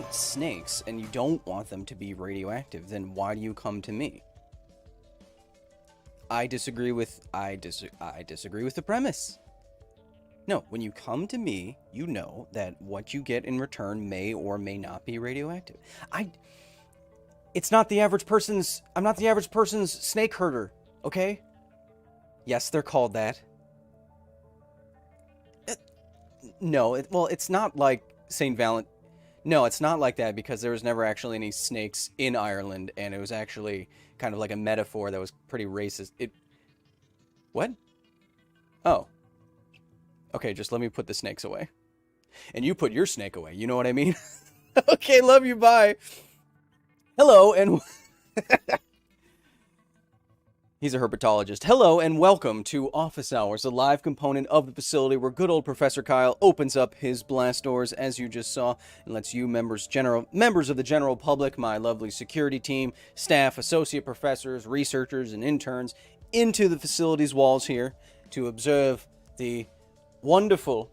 want snakes and you don't want them to be radioactive, then why do you come to me? I disagree with the premise. No, when you come to me, you know that what you get in return may or may not be radioactive. It's not the average person's... I'm not the average person's snake herder, okay? Yes, they're called that. Well, it's not like St. Valent... No, it's not like that because there was never actually any snakes in Ireland, and it was actually kind of like a metaphor that was pretty racist. What? Oh. Okay, just let me put the snakes away. And you put your snake away, you know what I mean? Okay, love you, bye. Hello, and... He's a herpetologist. Hello, and welcome to Office Hours, a live component of the facility where good old Professor Kyle opens up his blast doors, as you just saw, and lets you members of the general public, my lovely security team, staff, associate professors, researchers, and interns, into the facility's walls here to observe the wonderful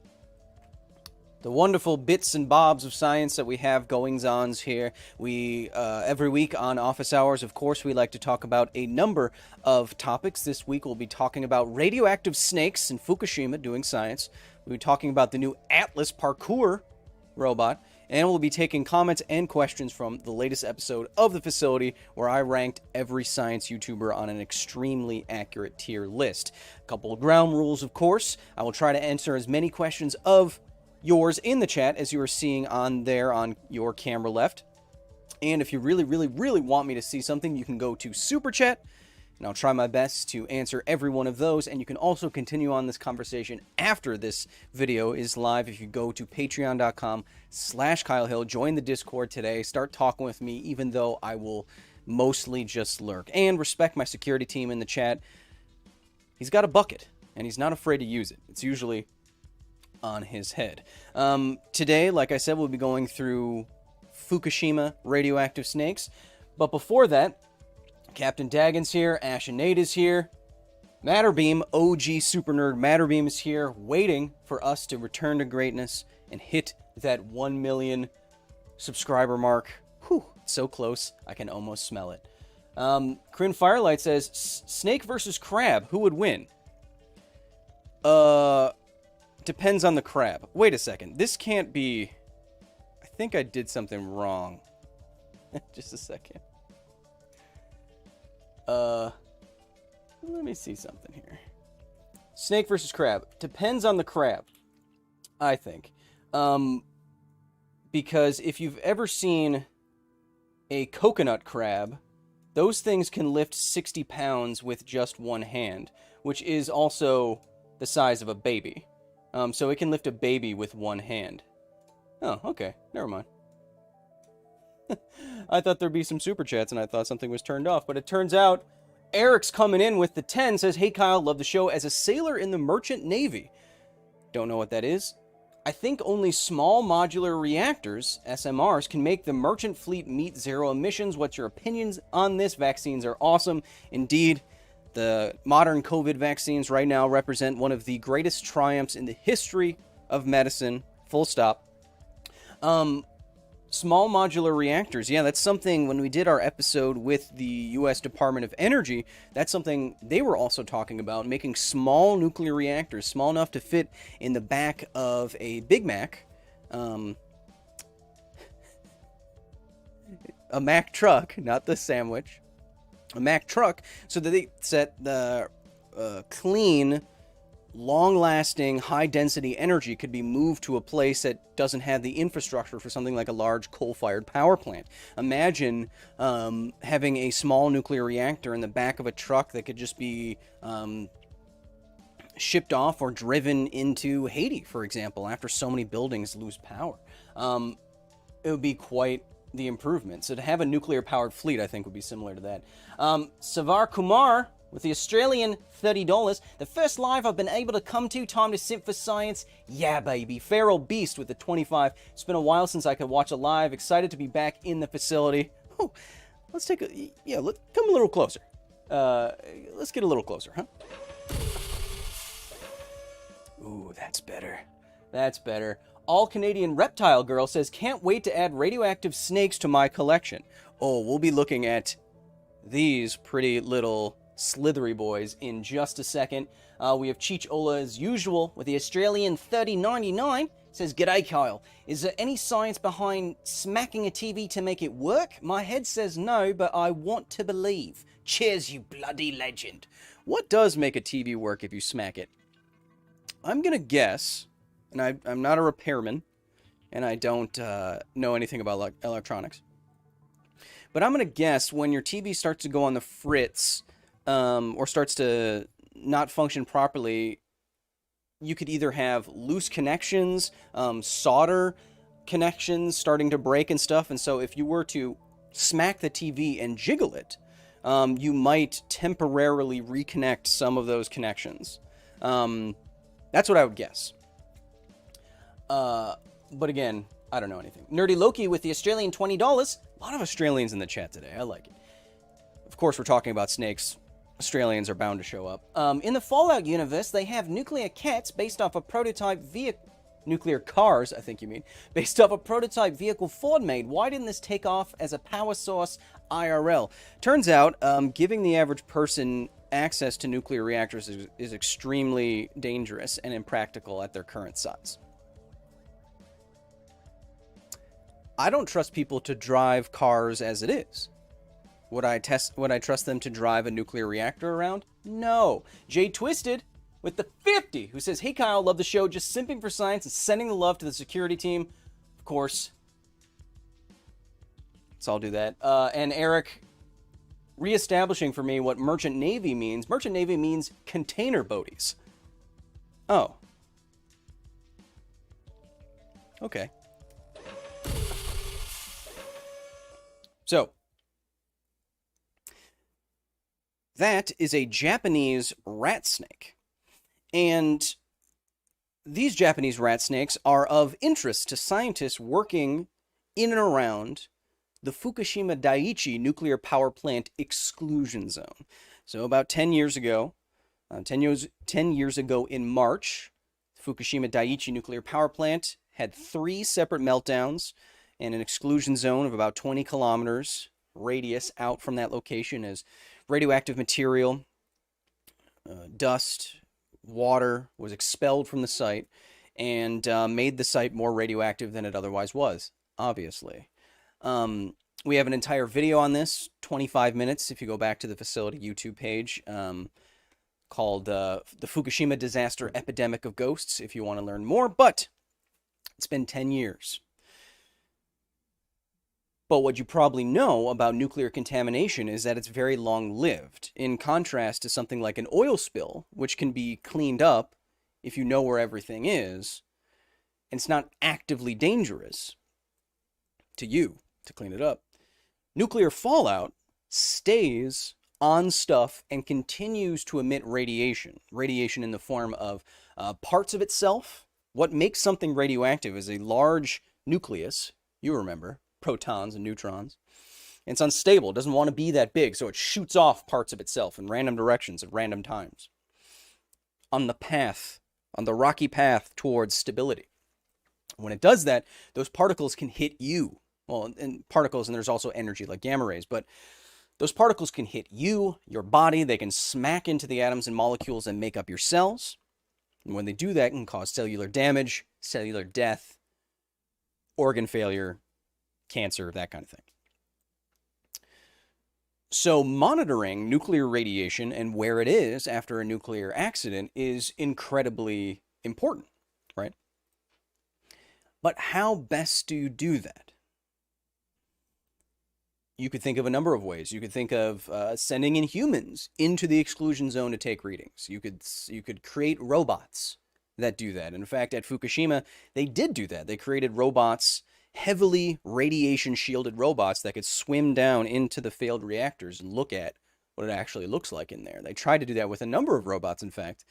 bits and bobs of science that we have goings-ons here. We, every week on Office Hours, of course, we like to talk about a number of topics. This week we'll be talking about radioactive snakes in Fukushima doing science. We'll be talking about the new Atlas parkour robot. And we'll be taking comments and questions from the latest episode of the facility where I ranked every science YouTuber on an extremely accurate tier list. A couple of ground rules, of course. I will try to answer as many questions of yours in the chat as you are seeing on there on your camera left. And if you really, really, really want me to see something, you can go to Super Chat, and I'll try my best to answer every one of those. And you can also continue on this conversation after this video is live if you go to patreon.com/Kyle Hill. Join the Discord today. Start talking with me, even though I will mostly just lurk. And respect my security team in the chat. He's got a bucket, and he's not afraid to use it. It's usually on his head. Today, like I said, we'll be going through Fukushima radioactive snakes. But before that, Captain Dagon's here, Ash and Nate is here, Matterbeam, OG Super Nerd Matterbeam is here, waiting for us to return to greatness and hit that 1 million subscriber mark. Whew, so close, I can almost smell it. Crin Firelight says, snake versus crab, who would win? Depends on the crab. Wait a second, this can't be... I think I did something wrong. Just a second. Let me see something here. Snake versus crab. Depends on the crab, I think. Because if you've ever seen a coconut crab, those things can lift 60 pounds with just one hand, which is also the size of a baby. So it can lift a baby with one hand. Oh, okay. Never mind. I thought there'd be some super chats, and I thought something was turned off, but it turns out Eric's coming in with the 10, says, hey Kyle, love the show as a sailor in the Merchant Navy. Don't know what that is. I think only small modular reactors, SMRs, can make the merchant fleet meet zero emissions. What's your opinions on this? Vaccines are awesome. Indeed, the modern COVID vaccines right now represent one of the greatest triumphs in the history of medicine. Full stop. Small modular reactors, yeah, that's something when we did our episode with the U.S. Department of Energy, that's something they were also talking about, making small nuclear reactors, small enough to fit in the back of a Big Mac, a Mac truck, not the sandwich, a Mac truck, so that they set the clean, long-lasting, high-density energy could be moved to a place that doesn't have the infrastructure for something like a large coal-fired power plant. Imagine having a small nuclear reactor in the back of a truck that could just be shipped off or driven into Haiti, for example, after so many buildings lose power. It would be quite the improvement. So to have a nuclear-powered fleet, I think, would be similar to that. Savar Kumar with the Australian $30. The first live I've been able to come to. Time to sit for science. Yeah, baby. Feral Beast with the 25. It's been a while since I could watch a live. Excited to be back in the facility. Oh, let's take a... Yeah, let's come a little closer. Let's get a little closer, huh? Ooh, that's better. That's better. All Canadian Reptile Girl says, can't wait to add radioactive snakes to my collection. Oh, we'll be looking at these pretty little slithery boys in just a second. We have Cheech Ola as usual with the Australian 3099. Says, g'day Kyle. Is there any science behind smacking a TV to make it work? My head says no, but I want to believe. Cheers, you bloody legend. What does make a TV work if you smack it? I'm gonna guess, and I'm not a repairman, and I don't know anything about electronics, but I'm gonna guess when your TV starts to go on the fritz, or starts to not function properly, you could either have loose connections, solder connections starting to break and stuff, and so if you were to smack the TV and jiggle it, you might temporarily reconnect some of those connections. That's what I would guess. But again, I don't know anything. Nerdy Loki with the Australian $20. A lot of Australians in the chat today. I like it. Of course, we're talking about snakes. Australians are bound to show up. In the Fallout universe, they have nuclear cats based off a prototype vehicle. Nuclear cars, I think you mean. Based off a prototype vehicle Ford made. Why didn't this take off as a power source IRL? Turns out, giving the average person access to nuclear reactors is extremely dangerous and impractical at their current size. I don't trust people to drive cars as it is. Would I trust them to drive a nuclear reactor around? No. Jay Twisted with the 50, who says, hey Kyle, love the show, just simping for science and sending the love to the security team. Of course. So I'll do that. And Eric, reestablishing for me what Merchant Navy means. Merchant Navy means container boaties. Oh. Okay. So, that is a Japanese rat snake. And these Japanese rat snakes are of interest to scientists working in and around the Fukushima Daiichi nuclear power plant exclusion zone. So about 10 years ago, 10 years ago in March, Fukushima Daiichi nuclear power plant had 3 separate meltdowns and an exclusion zone of about 20 kilometers radius out from that location as radioactive material, dust, water was expelled from the site and made the site more radioactive than it otherwise was, obviously. We have an entire video on this, 25 minutes, if you go back to the facility YouTube page, called the Fukushima Disaster Epidemic of Ghosts, if you want to learn more, but it's been 10 years. But what you probably know about nuclear contamination is that it's very long-lived, in contrast to something like an oil spill, which can be cleaned up if you know where everything is, and it's not actively dangerous to you to clean it up. Nuclear fallout stays on stuff and continues to emit radiation. Radiation in the form of parts of itself. What makes something radioactive is a large nucleus, you remember, protons and neutrons. And it's unstable, it doesn't want to be that big, so it shoots off parts of itself in random directions at random times. On the rocky path towards stability. When it does that, those particles can hit you. Well, and particles, and there's also energy like gamma rays, but those particles can hit you, your body, they can smack into the atoms and molecules and make up your cells. And when they do that, it can cause cellular damage, cellular death, organ failure, cancer, that kind of thing. So monitoring nuclear radiation and where it is after a nuclear accident is incredibly important, right? But how best do you do that? You could think of a number of ways. You could think of sending in humans into the exclusion zone to take readings. You could create robots that do that. In fact, at Fukushima, they did do that. They created robots, heavily radiation-shielded robots that could swim down into the failed reactors and look at what it actually looks like in there. They tried to do that with a number of robots, in fact,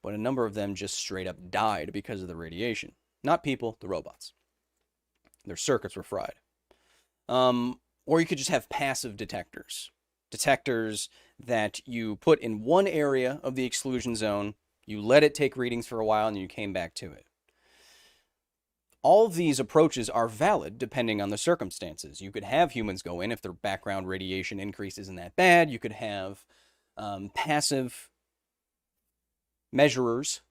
but a number of them just straight up died because of the radiation. Not people, the robots. Their circuits were fried. Or you could just have passive detectors. Detectors that you put in one area of the exclusion zone, you let it take readings for a while, and you came back to it. all of these approaches are valid depending on the circumstances. You could have humans go in if their background radiation increase isn't that bad. You could have passive measurers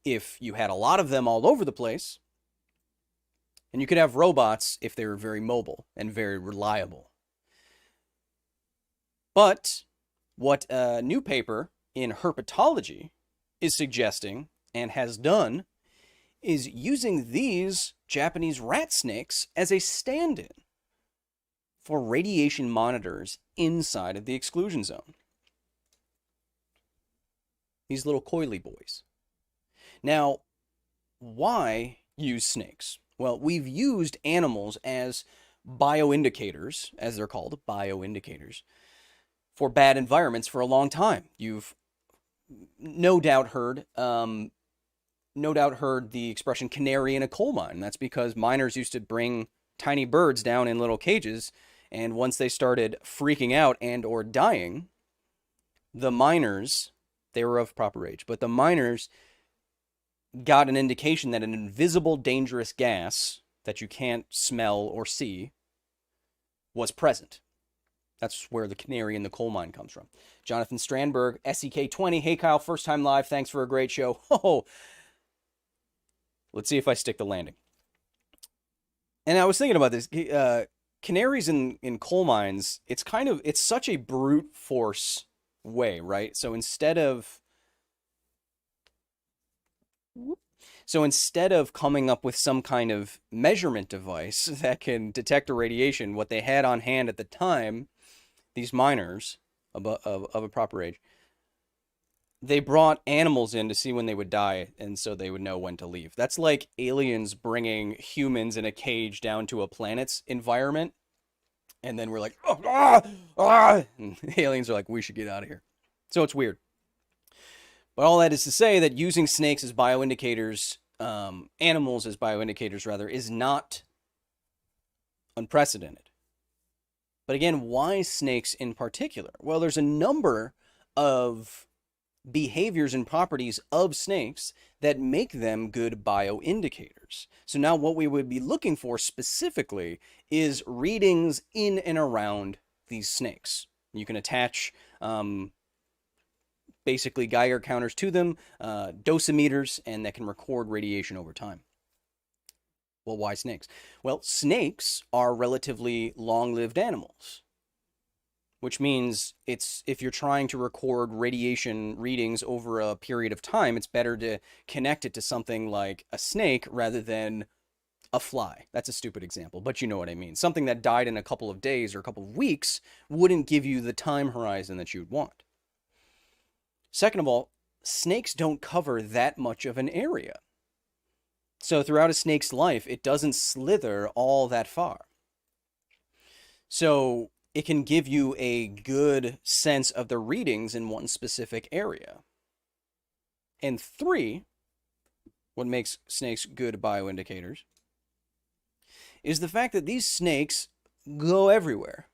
if you had a lot of them all over the place. And you could have robots if they were very mobile and very reliable. But what a new paper in herpetology is suggesting and has done is using these Japanese rat snakes as a stand-in for radiation monitors inside of the exclusion zone. These little coily boys. Now, why use snakes? Well, we've used animals as bioindicators, as they're called, bioindicators, for bad environments for a long time. You've no doubt heard the expression canary in a coal mine. That's because miners used to bring tiny birds down in little cages, and once they started freaking out and or dying, the miners, they were of proper age, but the miners got an indication that an invisible dangerous gas that you can't smell or see was present. That's where the canary in the coal mine comes from. Jonathan Strandberg, SEK20. Hey, Kyle, first time live. Thanks for a great show. Oh, let's see if I stick the landing. And I was thinking about this. Canaries in coal mines, it's such a brute force way, right? So instead of coming up with some kind of measurement device that can detect a radiation, what they had on hand at the time, these miners of a proper age, they brought animals in to see when they would die, and so they would know when to leave. That's like aliens bringing humans in a cage down to a planet's environment, and then we're like, and the aliens are like, we should get out of here. So it's weird. But all that is to say that using snakes as bioindicators, animals as bioindicators rather, is not unprecedented. But again, why snakes in particular? Well, there's a number of behaviors and properties of snakes that make them good bioindicators. So now what we would be looking for specifically is readings in and around these snakes. You can attach basically Geiger counters to them, dosimeters, and that can record radiation over time. Well, why snakes? Well, snakes are relatively long-lived animals, which means if you're trying to record radiation readings over a period of time, it's better to connect it to something like a snake rather than a fly. That's a stupid example, but you know what I mean. Something that died in a couple of days or a couple of weeks wouldn't give you the time horizon that you'd want. Second of all, snakes don't cover that much of an area. So throughout a snake's life, it doesn't slither all that far. So it can give you a good sense of the readings in one specific area. And three, what makes snakes good bioindicators, is the fact that these snakes go everywhere.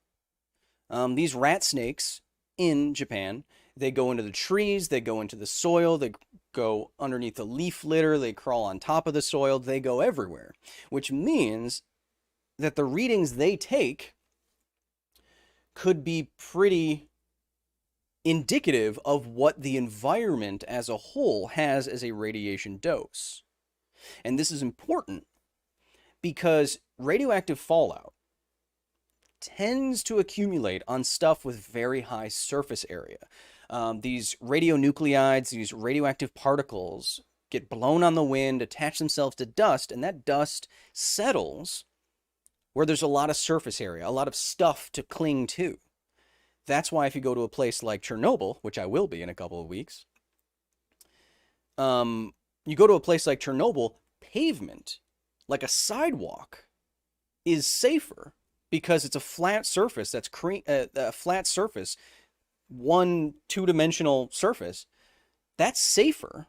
These rat snakes in Japan, they go into the trees, they go into the soil, they go underneath the leaf litter, they crawl on top of the soil, they go everywhere. Which means that the readings they take could be pretty indicative of what the environment as a whole has as a radiation dose. And this is important because radioactive fallout tends to accumulate on stuff with very high surface area. These radionuclides, these radioactive particles get blown on the wind, attach themselves to dust, and that dust settles where there's a lot of surface area, a lot of stuff to cling to. That's why if you go to a place like Chernobyl, which I will be in a couple of weeks, you go to a place like Chernobyl, pavement, like a sidewalk, is safer because it's a flat surface that's a flat surface, one two-dimensional surface. That's safer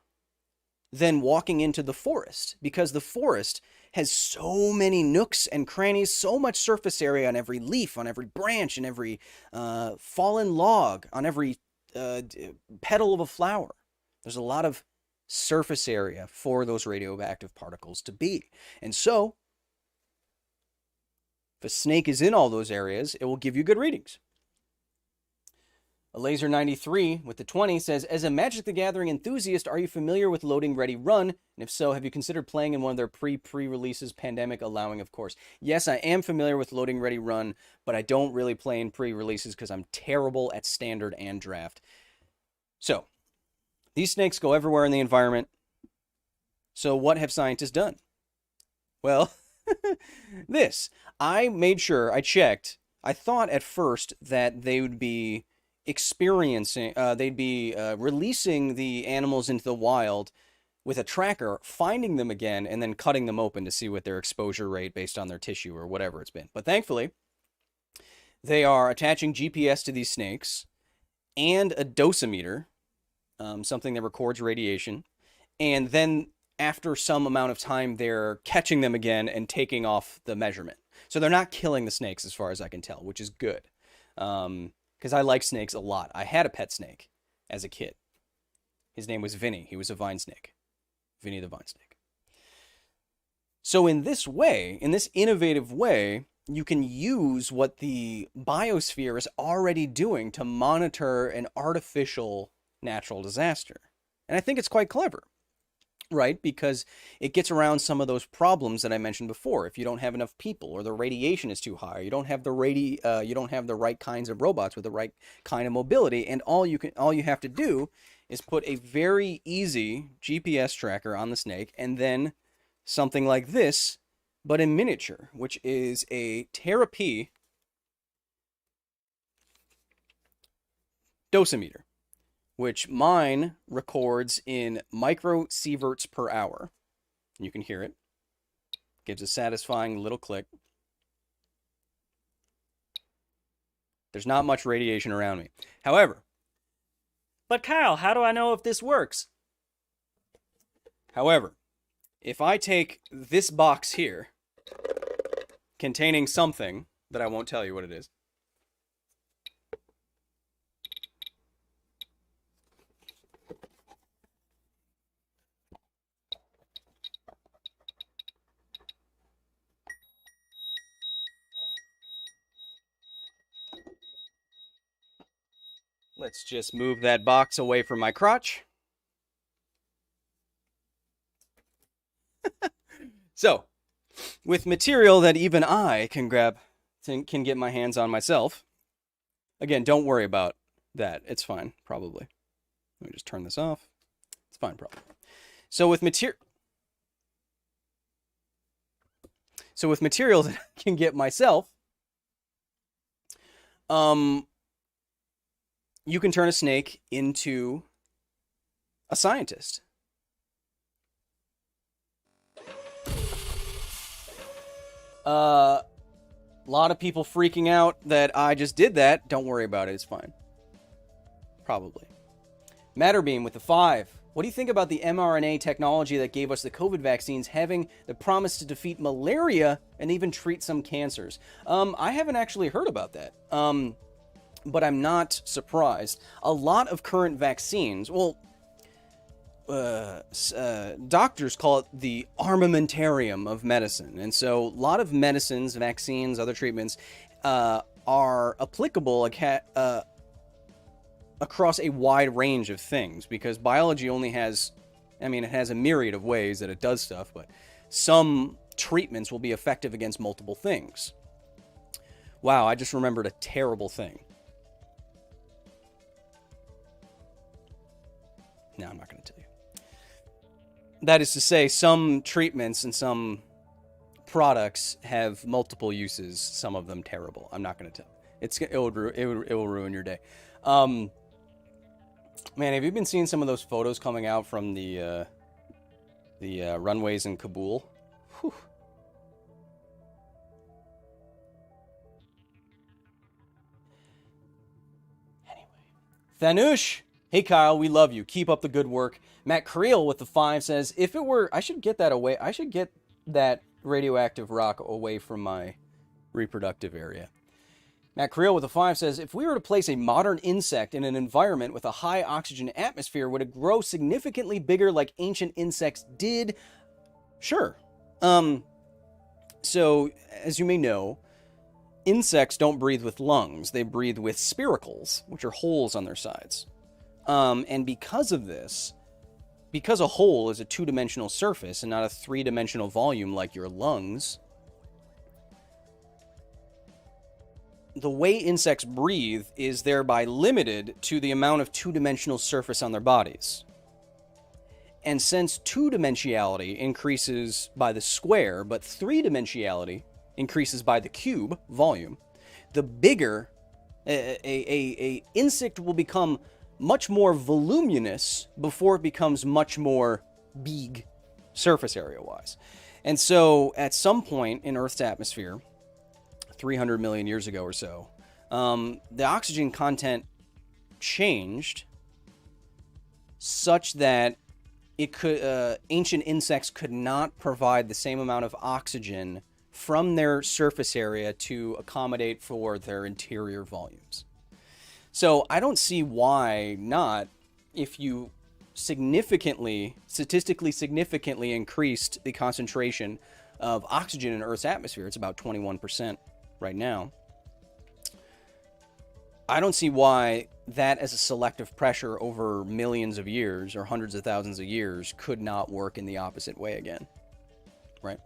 than walking into the forest because the forest has so many nooks and crannies, so much surface area on every leaf, on every branch, and every fallen log, on every petal of a flower. There's a lot of surface area for those radioactive particles to be. And so, if a snake is in all those areas, it will give you good readings. A Laser 93 with the 20 says, as a Magic the Gathering enthusiast, are you familiar with Loading Ready Run? And if so, have you considered playing in one of their pre-releases, pandemic allowing, of course? Yes, I am familiar with Loading Ready Run, but I don't really play in pre-releases because I'm terrible at standard and draft. So, these snakes go everywhere in the environment. So what have scientists done? Well, this. I made sure, I checked. I thought at first that they would be releasing the animals into the wild with a tracker, finding them again, and then cutting them open to see what their exposure rate based on their tissue or whatever it's been. But thankfully, they are attaching GPS to these snakes and a dosimeter, something that records radiation, and then after some amount of time, they're catching them again and taking off the measurement. So they're not killing the snakes as far as I can tell, which is good. Because I like snakes a lot. I had a pet snake as a kid. His name was Vinny. He was a vine snake. Vinny the vine snake. So in this way, in this innovative way, you can use what the biosphere is already doing to monitor an artificial natural disaster. And I think it's quite clever, right? Because it gets around some of those problems that I mentioned before. If you don't have enough people, or the radiation is too high, or you don't have the right kinds of robots with the right kind of mobility, and all you have to do is put a very easy GPS tracker on the snake, and then something like this, but in miniature, which is a therapy dosimeter, which mine records in microsieverts per hour. You can hear it. Gives a satisfying little click. There's not much radiation around me. However, but Kyle, how do I know if this works? However, if I take this box here, containing something that I won't tell you what it is, let's just move that box away from my crotch. So, with material that even I can get my hands on myself. Again, don't worry about that. It's fine, probably. Let me just turn this off. It's fine, probably. So with material that I can get myself, you can turn a snake into a scientist. A lot of people freaking out that I just did that. Don't worry about it. It's fine. Probably. Matterbeam with the 5. What do you think about the mRNA technology that gave us the COVID vaccines having the promise to defeat malaria and even treat some cancers? I haven't actually heard about that. But I'm not surprised. A lot of current vaccines, doctors call it the armamentarium of medicine. And so a lot of medicines, vaccines, other treatments are applicable across a wide range of things, because biology only has, it has a myriad of ways that it does stuff, but some treatments will be effective against multiple things. Wow, I just remembered a terrible thing. No, I'm not going to tell you. That is to say, some treatments and some products have multiple uses, some of them terrible. I'm not going to tell. It will ruin your day. Man, have you been seeing some of those photos coming out from the runways in Kabul? Whew. Anyway. Thanush! Hey Kyle, we love you. Keep up the good work. Matt Creel with the 5 says, if it were, I should get that away. I should get that radioactive rock away from my reproductive area. Matt Creel with a 5 says, if we were to place a modern insect in an environment with a high oxygen atmosphere, would it grow significantly bigger like ancient insects did? Sure. So, as you may know, insects don't breathe with lungs. They breathe with spiracles, which are holes on their sides. And because of this, because a hole is a two-dimensional surface and not a three-dimensional volume like your lungs, the way insects breathe is thereby limited to the amount of two-dimensional surface on their bodies. And since two-dimensionality increases by the square, but three-dimensionality increases by the cube, volume, the bigger a insect will become much more voluminous before it becomes much more big surface area-wise. And so at some point in Earth's atmosphere, 300 million years ago or so, the oxygen content changed such that it could ancient insects could not provide the same amount of oxygen from their surface area to accommodate for their interior volumes. So I don't see why not, if you statistically significantly increased the concentration of oxygen in Earth's atmosphere. It's about 21% right now. I don't see why that as a selective pressure over millions of years or hundreds of thousands of years could not work in the opposite way again, right?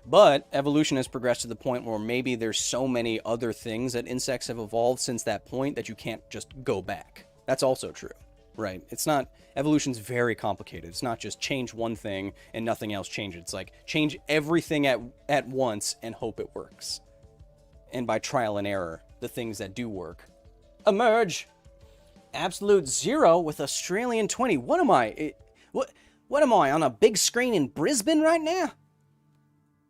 But evolution has progressed to the point where maybe there's so many other things that insects have evolved since that point that you can't just go back. That's also true, right? It's not, evolution's very complicated. It's not just change one thing and nothing else changes. It's like change everything at once and hope it works. And by trial and error, the things that do work emerge. Absolute Zero with Australian 20. What am I? What am I, on a big screen in Brisbane right now?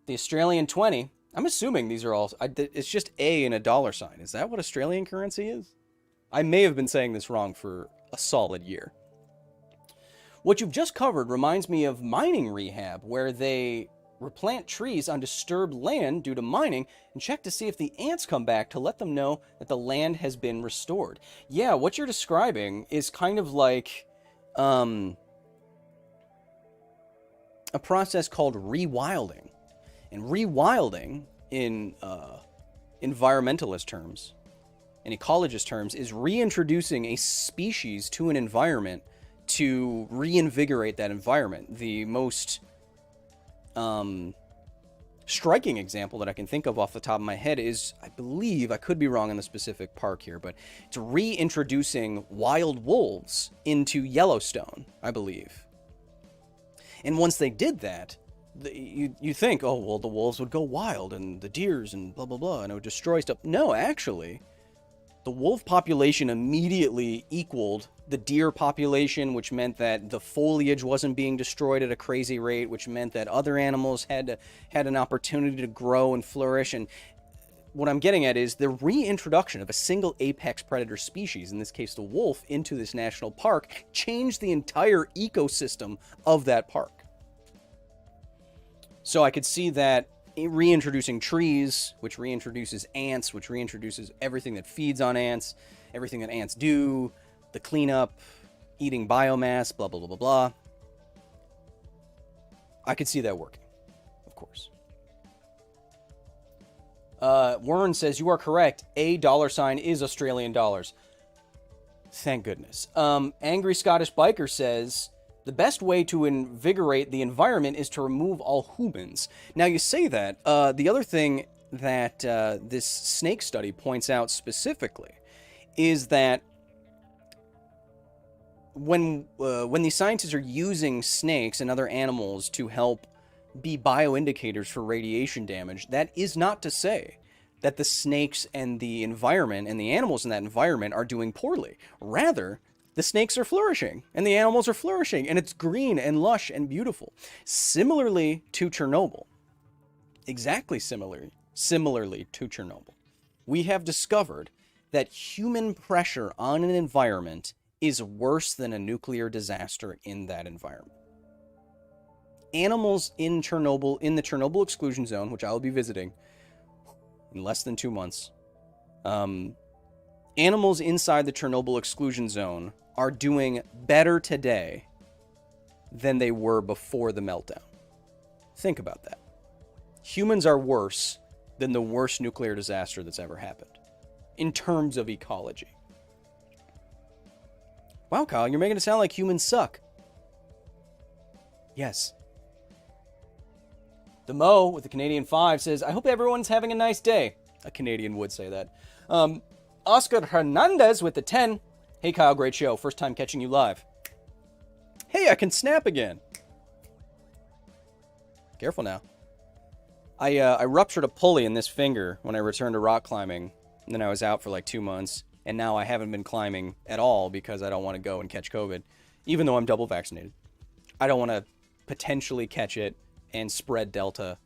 The Australian 20. I'm assuming these are all... it's just A and a dollar sign. Is that what Australian currency is? I may have been saying this wrong for a solid year. What you've just covered reminds me of mining rehab, where they replant trees on disturbed land due to mining and check to see if the ants come back to let them know that the land has been restored. Yeah, what you're describing is kind of like a process called rewilding. And rewilding, in environmentalist terms, in ecologist terms, is reintroducing a species to an environment to reinvigorate that environment. The most striking example that I can think of off the top of my head is, I believe, I could be wrong on the specific park here, but it's reintroducing wild wolves into Yellowstone, I believe. And once they did that, you think, oh, well, the wolves would go wild and the deers and blah, blah, blah, and it would destroy stuff. No, actually, the wolf population immediately equaled the deer population, which meant that the foliage wasn't being destroyed at a crazy rate, which meant that other animals had an opportunity to grow and flourish. And what I'm getting at is the reintroduction of a single apex predator species, in this case the wolf, into this national park changed the entire ecosystem of that park. So I could see that reintroducing trees, which reintroduces ants, which reintroduces everything that feeds on ants, everything that ants do, the cleanup, eating biomass, blah, blah, blah, blah, blah. I could see that working, of course. Warren says, you are correct. A dollar sign is Australian dollars. Thank goodness. Angry Scottish Biker says, the best way to invigorate the environment is to remove all humans. Now, you say that. The other thing that this snake study points out specifically is that when these scientists are using snakes and other animals to help be bioindicators for radiation damage, that is not to say that the snakes and the environment and the animals in that environment are doing poorly. Rather, the snakes are flourishing and the animals are flourishing, and it's green and lush and beautiful. Similarly to Chernobyl, exactly similarly to Chernobyl, we have discovered that human pressure on an environment is worse than a nuclear disaster in that environment. Animals in Chernobyl, in the Chernobyl exclusion zone, which I will be visiting, in less than 2 months. Animals inside the Chernobyl exclusion zone are doing better today than they were before the meltdown. Think about that. Humans are worse than the worst nuclear disaster that's ever happened in terms of ecology. Wow, Kyle, you're making it sound like humans suck. Yes. The Mo with the Canadian 5 says, I hope everyone's having a nice day. A Canadian would say that. Oscar Hernandez with the 10. Hey, Kyle, great show. First time catching you live. Hey, I can snap again. Careful now. I ruptured a pulley in this finger when I returned to rock climbing. And then I was out for like 2 months. And now I haven't been climbing at all because I don't want to go and catch COVID. Even though I'm double vaccinated. I don't want to potentially catch it and spread Delta.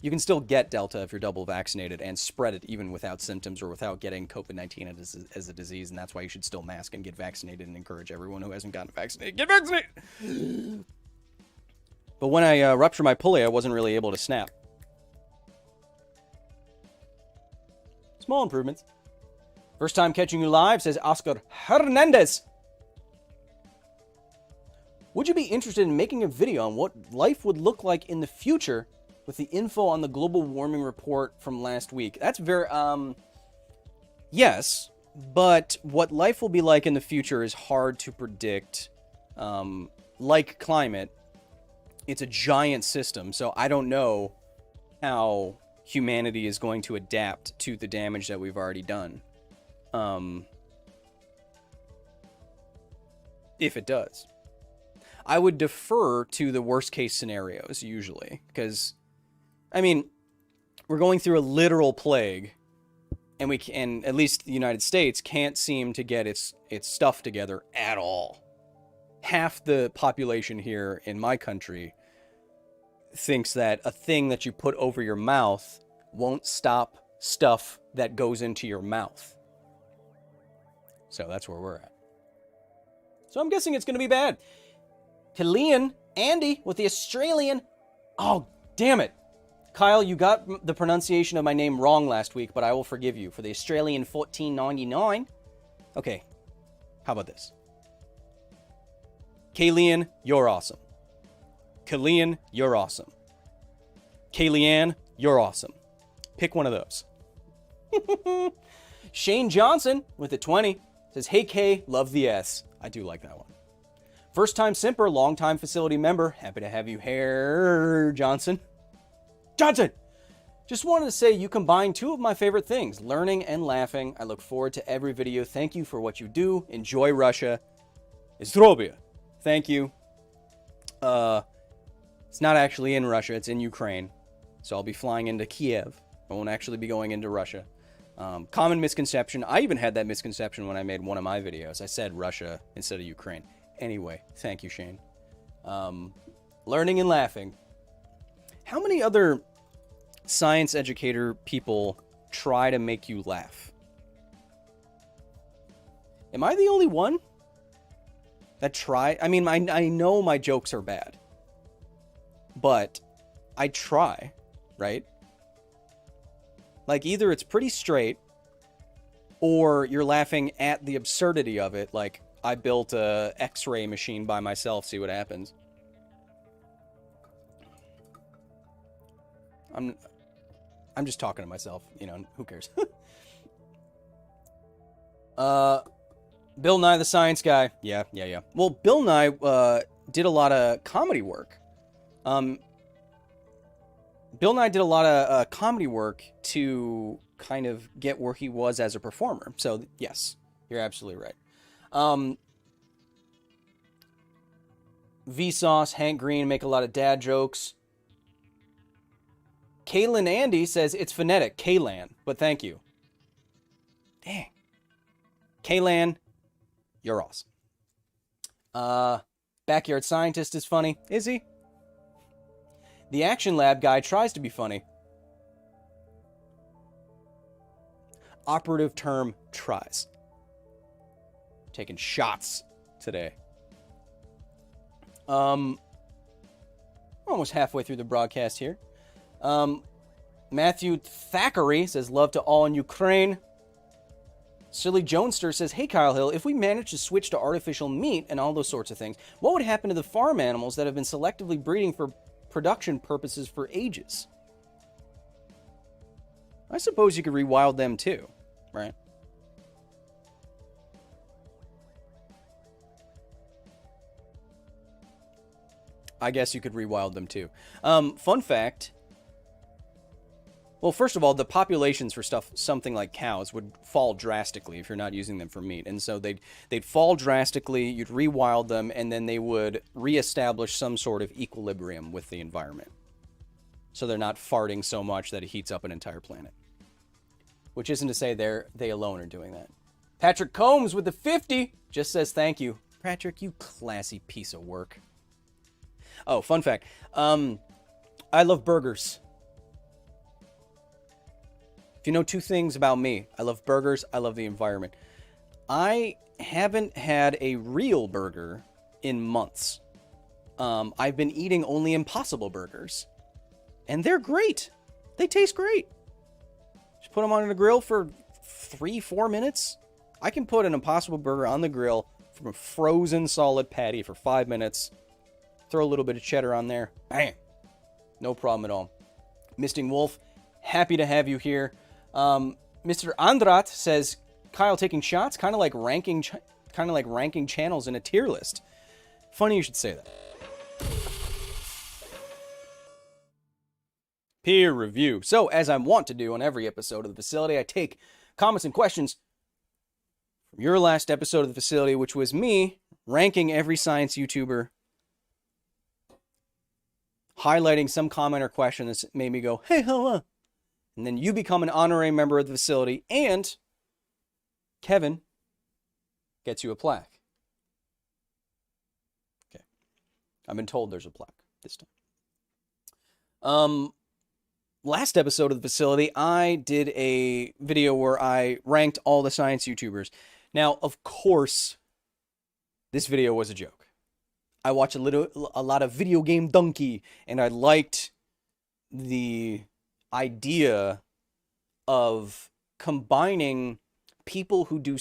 You can still get Delta if you're double vaccinated and spread it even without symptoms or without getting COVID-19 as a disease. And that's why you should still mask and get vaccinated and encourage everyone who hasn't gotten vaccinated, get vaccinated! But when I ruptured my pulley, I wasn't really able to snap. Small improvements. First time catching you live, says Oscar Hernandez. Would you be interested in making a video on what life would look like in the future with the info on the global warming report from last week? That's very, yes, but what life will be like in the future is hard to predict. Like climate, it's a giant system, so I don't know how humanity is going to adapt to the damage that we've already done. If it does. I would defer to the worst case scenarios usually, because, I mean, we're going through a literal plague, and at least the United States can't seem to get its stuff together at all. Half the population here in my country thinks that a thing that you put over your mouth won't stop stuff that goes into your mouth. So that's where we're at. So I'm guessing it's going to be bad. Chilean Andy with the Australian. Oh, damn it. Kyle, you got the pronunciation of my name wrong last week, but I will forgive you for the Australian 1499. Okay, how about this? Kalian, you're awesome. Kalian, you're awesome. Kalian, you're awesome. Pick one of those. Shane Johnson with the 20 says, hey K, love the S. I do like that one. First time simper, long time facility member. Happy to have you here, Johnson. Just wanted to say you combine two of my favorite things, learning and laughing. I look forward to every video. Thank you for what you do. Enjoy Russia. Zdrobia. Thank you. It's not actually in Russia. It's in Ukraine. So I'll be flying into Kiev. I won't actually be going into Russia. Common misconception. I even had that misconception when I made one of my videos. I said Russia instead of Ukraine. Anyway, thank you, Shane. Learning and laughing. How many other science educator people try to make you laugh? Am I the only one that try? I mean, I know my jokes are bad, but I try, right? Like, either it's pretty straight, or you're laughing at the absurdity of it, like, I built a X-ray machine by myself, see what happens. I'm just talking to myself, you know, who cares? Bill Nye the Science Guy. Yeah. Well, Bill Nye did a lot of comedy work. Bill Nye did a lot of comedy work to kind of get where he was as a performer. So, yes, you're absolutely right. Vsauce, Hank Green make a lot of dad jokes. Kaylin Andy says it's phonetic, Kaylan, but thank you. Dang. Kaylan, you're awesome. Backyard Scientist is funny. Is he? The Action Lab guy tries to be funny. Operative term, tries. Taking shots today. Almost halfway through the broadcast here. Matthew Thackeray says, love to all in Ukraine. Silly Jonester says, hey, Kyle Hill, if we manage to switch to artificial meat and all those sorts of things, what would happen to the farm animals that have been selectively breeding for production purposes for ages? I suppose you could rewild them too, right? I guess you could rewild them too. Fun fact. Well, first of all, the populations for something like cows would fall drastically if you're not using them for meat. And so they'd fall drastically, you'd rewild them, and then they would reestablish some sort of equilibrium with the environment. So they're not farting so much that it heats up an entire planet. Which isn't to say they alone are doing that. Patrick Combs with the 50 just says thank you. Patrick, you classy piece of work. Oh, fun fact. I love burgers. If you know two things about me, I love burgers, I love the environment. I haven't had a real burger in months. I've been eating only Impossible burgers. And they're great. They taste great. Just put them on the grill for 3-4 minutes. I can put an Impossible burger on the grill from a frozen solid patty for 5 minutes. Throw a little bit of cheddar on there. Bam. No problem at all. Misting Wolf, happy to have you here. Mr. Andrat says, Kyle taking shots, kind of like ranking channels in a tier list. Funny you should say that. Peer review. So, as I want to do on every episode of the facility, I take comments and questions from your last episode of the facility, which was me ranking every science YouTuber, highlighting some comment or question that made me go, hey, hello. And then you become an honorary member of the facility, and Kevin gets you a plaque. Okay. I've been told there's a plaque this time. Last episode of the facility, I did a video where I ranked all the science YouTubers. Now, of course, this video was a joke. I watched a lot of Video Game Donkey, and I liked the idea of combining people who do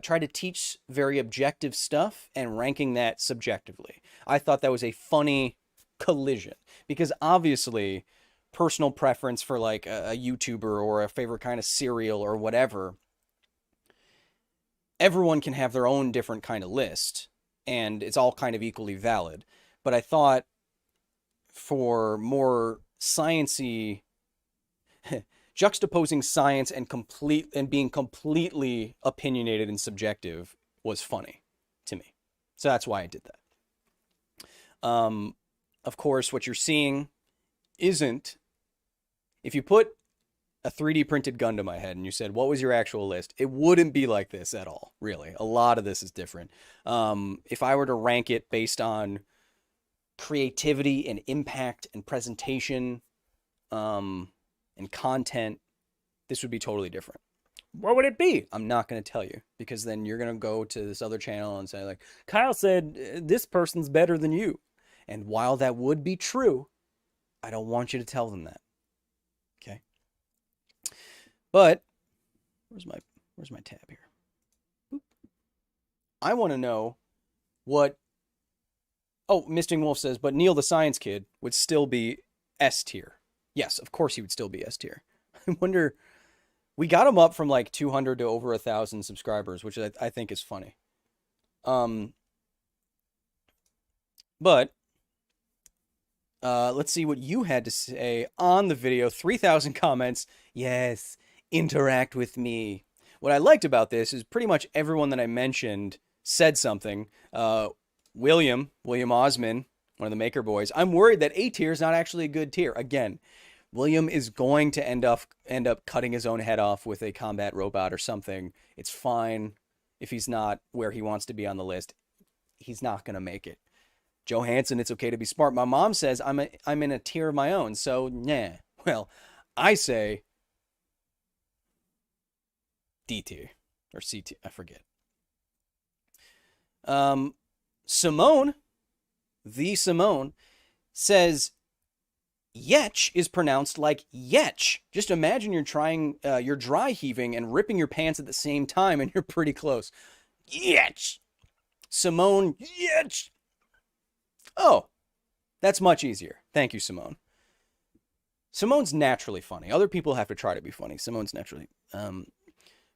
try to teach very objective stuff and ranking that subjectively. I thought that was a funny collision, because obviously personal preference for like a YouTuber or a favorite kind of cereal or whatever, everyone can have their own different kind of list, and it's all kind of equally valid. But I thought for more sciencey, juxtaposing science and being completely opinionated and subjective was funny to me. So that's why I did that. Of course, what you're seeing isn't, if you put a 3D printed gun to my head and you said, what was your actual list? It wouldn't be like this at all, really. A lot of this is different. If I were to rank it based on creativity and impact and presentation, and content, this would be totally different. What would it be? I'm not going to tell you, because then you're going to go to this other channel and say, like, Kyle said this person's better than you. And while that would be true, I don't want you to tell them that. Okay? But where's my tab here? Boop. I want to know what... Oh, Misting Wolf says, but Neil the Science Kid would still be S tier. Yes, of course he would still be S tier. I wonder, we got him up from like 200 to over 1,000 subscribers, which I think is funny. But let's see what you had to say on the video. 3,000 comments. Yes, interact with me. What I liked about this is pretty much everyone that I mentioned said something. William Osman, one of the Maker Boys. I'm worried that A tier is not actually a good tier. Again, William is going to end up cutting his own head off with a combat robot or something. It's fine if he's not where he wants to be on the list. He's not going to make it. Joe Hansen, it's okay to be smart. My mom says I'm in a tier of my own, so nah. Well, I say D tier or C tier. I forget. Simone says, Yetch is pronounced like yetch. Just imagine you're dry heaving and ripping your pants at the same time, and you're pretty close. Yetch. Simone, yetch. Oh, that's much easier. Thank you, Simone. Simone's naturally funny. Other people have to try to be funny. Simone's naturally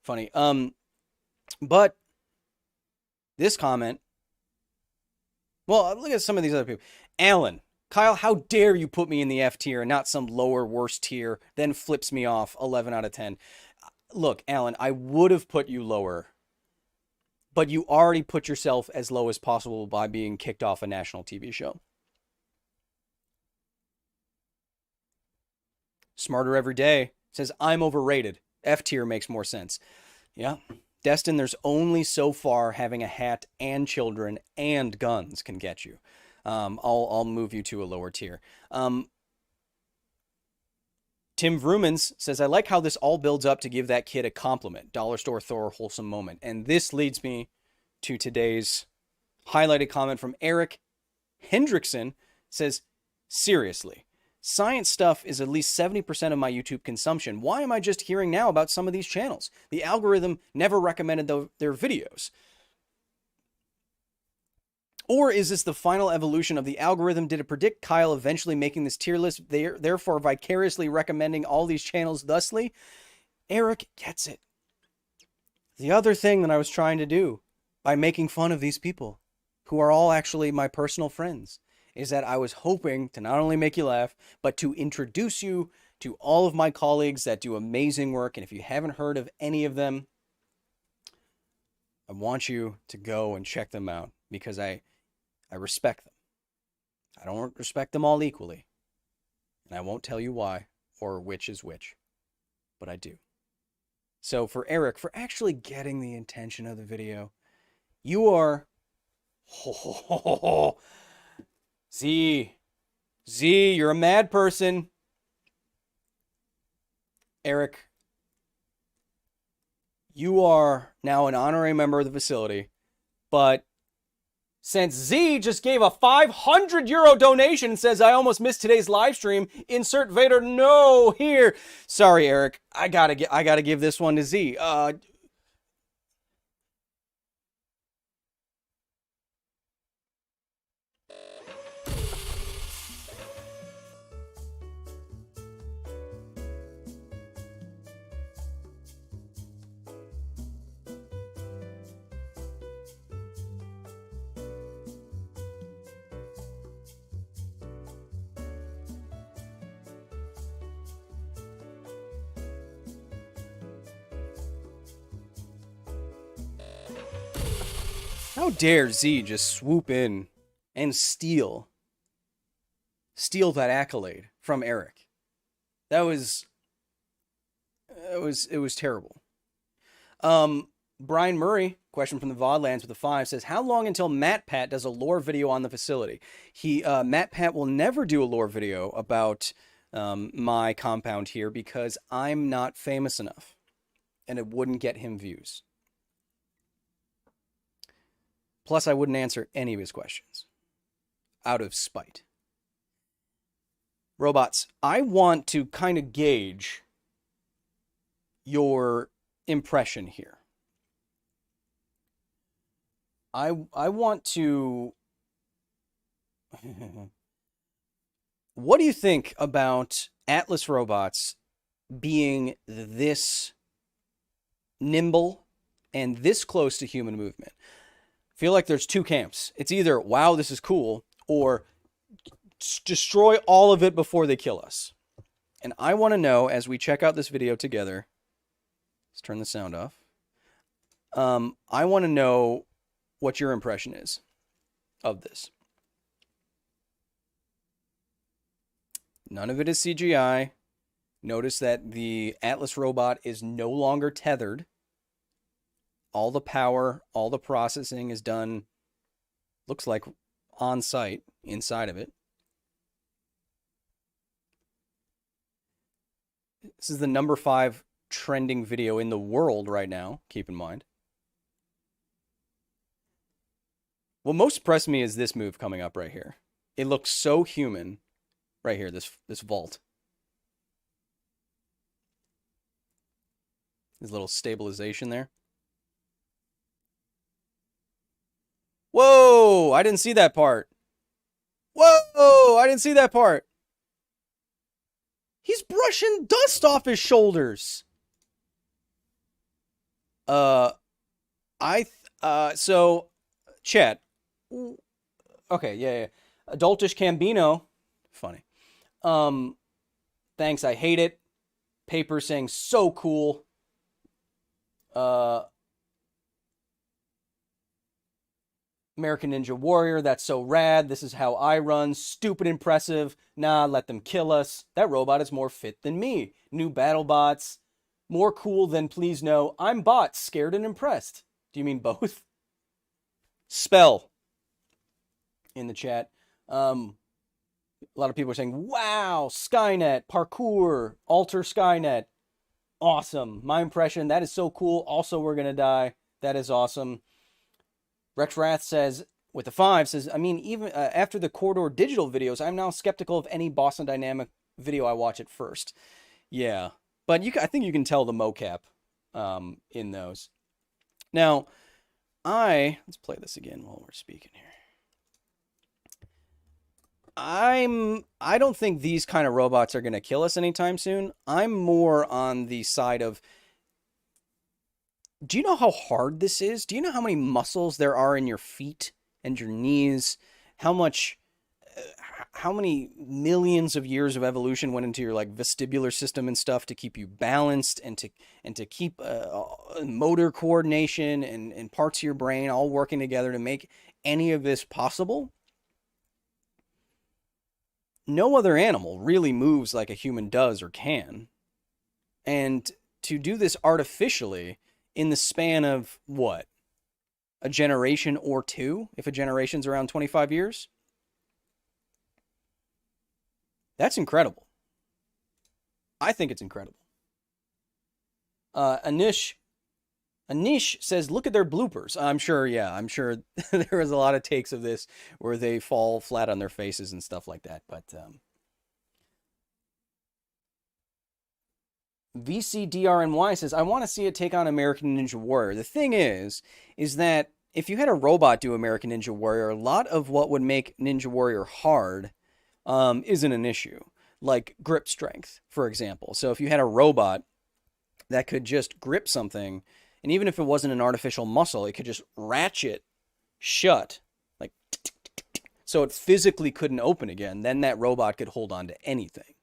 funny. But this comment, well, look at some of these other people. Alan, Kyle, how dare you put me in the F tier and not some lower, worse tier, then flips me off 11 out of 10. Look, Alan, I would have put you lower, but you already put yourself as low as possible by being kicked off a national TV show. Smarter Every Day says, I'm overrated. F tier makes more sense. Yeah. Destin, there's only so far having a hat and children and guns can get you. I'll move you to a lower tier. Tim Vrumans says, I like how this all builds up to give that kid a compliment. Dollar Store Thor, wholesome moment. And this leads me to today's highlighted comment from Eric Hendrickson. Says, seriously, science stuff is at least 70% of my YouTube consumption. Why am I just hearing now about some of these channels? The algorithm never recommended their videos. Or is this the final evolution of the algorithm? Did it predict Kyle eventually making this tier list, therefore vicariously recommending all these channels thusly? Eric gets it. The other thing that I was trying to do by making fun of these people, who are all actually my personal friends, is that I was hoping to not only make you laugh, but to introduce you to all of my colleagues that do amazing work. And if you haven't heard of any of them, I want you to go and check them out, because I respect them. I don't respect them all equally. And I won't tell you why or which is which, but I do. So for Eric, for actually getting the intention of the video, you are... Z, you're a mad person. Eric, you are now an honorary member of the facility, but since Z just gave a €500 donation and says, I almost missed today's live stream, insert Vader no here. Sorry, Eric. I gotta give this one to Z. How dare Z just swoop in and steal that accolade from Eric? It was terrible. Brian Murray, question from the Vodlands with a 5, says, how long until Matt Pat does a lore video on the facility? Matt Pat will never do a lore video about my compound here, because I'm not famous enough and it wouldn't get him views. Plus, I wouldn't answer any of his questions out of spite. Robots, I want to kind of gauge your impression here. I want to... What do you think about Atlas robots being this nimble and this close to human movement? I feel like there's two camps. It's either, wow, this is cool, or destroy all of it before they kill us. And I want to know, as we check out this video together, let's turn the sound off. I want to know what your impression is of this. None of it is CGI. Notice that the Atlas robot is no longer tethered. All the power, all the processing is done, looks like on site, inside of it. This is the number 5 trending video in the world right now, keep in mind. What most impressed me is this move coming up right here. It looks so human, right here, this vault. His little stabilization there. Whoa! I didn't see that part. Whoa! I didn't see that part. He's brushing dust off his shoulders. So, chat. Okay, yeah. Adultish Cambino. Funny. Thanks, I hate it. Paper saying so cool. American Ninja Warrior, that's so rad. This is how I run. Stupid impressive. Nah, let them kill us. That robot is more fit than me. New battle bots. More cool than please no. I'm bot, scared and impressed. Do you mean both? Spell in the chat. A lot of people are saying, wow, Skynet, parkour, alter Skynet. Awesome. My impression, that is so cool. Also, we're going to die. That is awesome. Rex Wrath says, with the 5, says, I mean, even after the Corridor Digital videos, I'm now skeptical of any Boston Dynamic video I watch at first. Yeah. But I think you can tell the mocap in those. Now, let's play this again while we're speaking here. I don't think these kind of robots are going to kill us anytime soon. I'm more on the side of, do you know how hard this is? Do you know how many muscles there are in your feet and your knees? How many millions of years of evolution went into your like vestibular system and stuff to keep you balanced and to keep motor coordination and parts of your brain all working together to make any of this possible? No other animal really moves like a human does or can. And to do this artificially in the span of what? A generation or two, if a generation's around 25 years? That's incredible. I think it's incredible. Anish says, look at their bloopers. I'm sure there was a lot of takes of this where they fall flat on their faces and stuff like that. But VCDRNY says, I want to see it take on American Ninja Warrior. The thing is that if you had a robot do American Ninja Warrior, a lot of what would make Ninja Warrior hard isn't an issue. Like grip strength, for example. So if you had a robot that could just grip something, and even if it wasn't an artificial muscle, it could just ratchet shut, like, so it physically couldn't open again, then that robot could hold on to anything.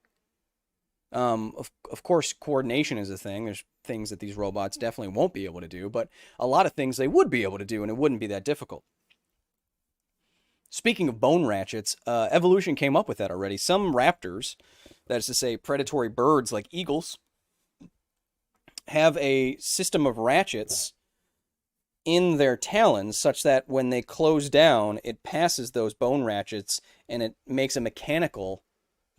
Of course, coordination is a thing. There's things that these robots definitely won't be able to do, but a lot of things they would be able to do, and it wouldn't be that difficult. Speaking of bone ratchets, evolution came up with that already. Some raptors, that is to say predatory birds like eagles, have a system of ratchets in their talons such that when they close down, it passes those bone ratchets and it makes a mechanical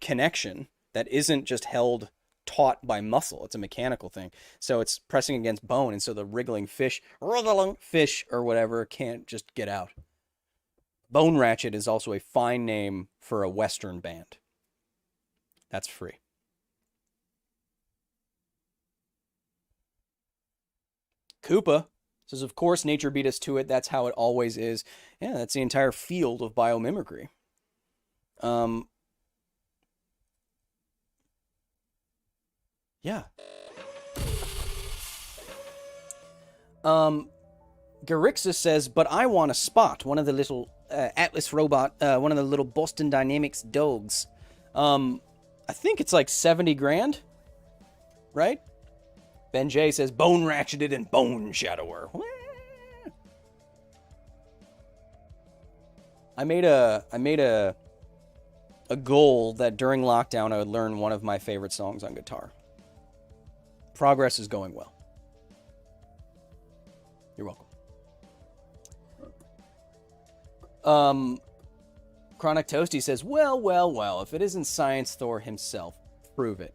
connection that isn't just held taut by muscle. It's a mechanical thing. So it's pressing against bone, and so the wriggling fish or whatever can't just get out. Bone ratchet is also a fine name for a Western band. That's free. Koopa says, of course, nature beat us to it. That's how it always is. Yeah, that's the entire field of biomimicry. Yeah. Garixus says, but I want a spot. One of the little Atlas robot, one of the little Boston Dynamics dogs. I think it's like 70 grand, right? Ben J says, bone ratcheted and bone shadower. I made a goal that during lockdown I would learn one of my favorite songs on guitar. Progress is going well. You're welcome. Chronic Toasty says, well, if it isn't Science Thor himself, prove it.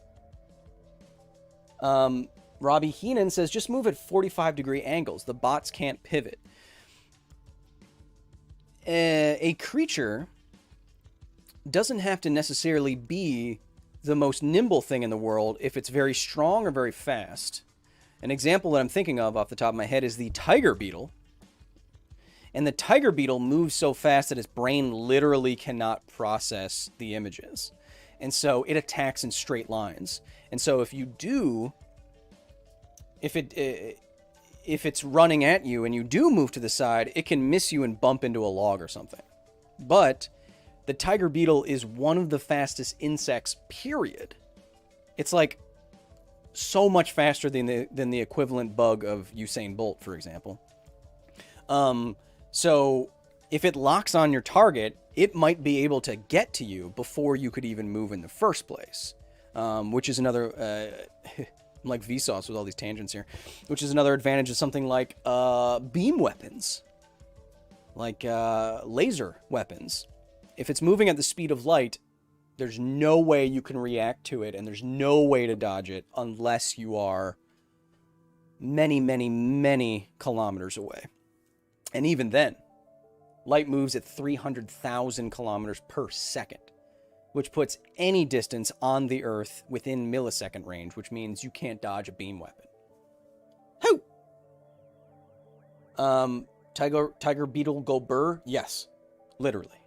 Robbie Heenan says, just move at 45-degree angles. The bots can't pivot. A creature doesn't have to necessarily be the most nimble thing in the world if it's very strong or very fast. An example that I'm thinking of off the top of my head is the Tiger Beetle. And the Tiger Beetle moves so fast that its brain literally cannot process the images. And so it attacks in straight lines. And so if it's running at you and you do move to the side, it can miss you and bump into a log or something. But the Tiger Beetle is one of the fastest insects, period. It's like so much faster than the equivalent bug of Usain Bolt, for example. So if it locks on your target, it might be able to get to you before you could even move in the first place, which is another... I'm like Vsauce with all these tangents here, which is another advantage of something like beam weapons, like laser weapons. If it's moving at the speed of light, there's no way you can react to it, and there's no way to dodge it unless you are many, many, many kilometers away. And even then, light moves at 300,000 kilometers per second, which puts any distance on the Earth within millisecond range, which means you can't dodge a beam weapon. Hoo! Tiger Beetle go burr? Yes, literally.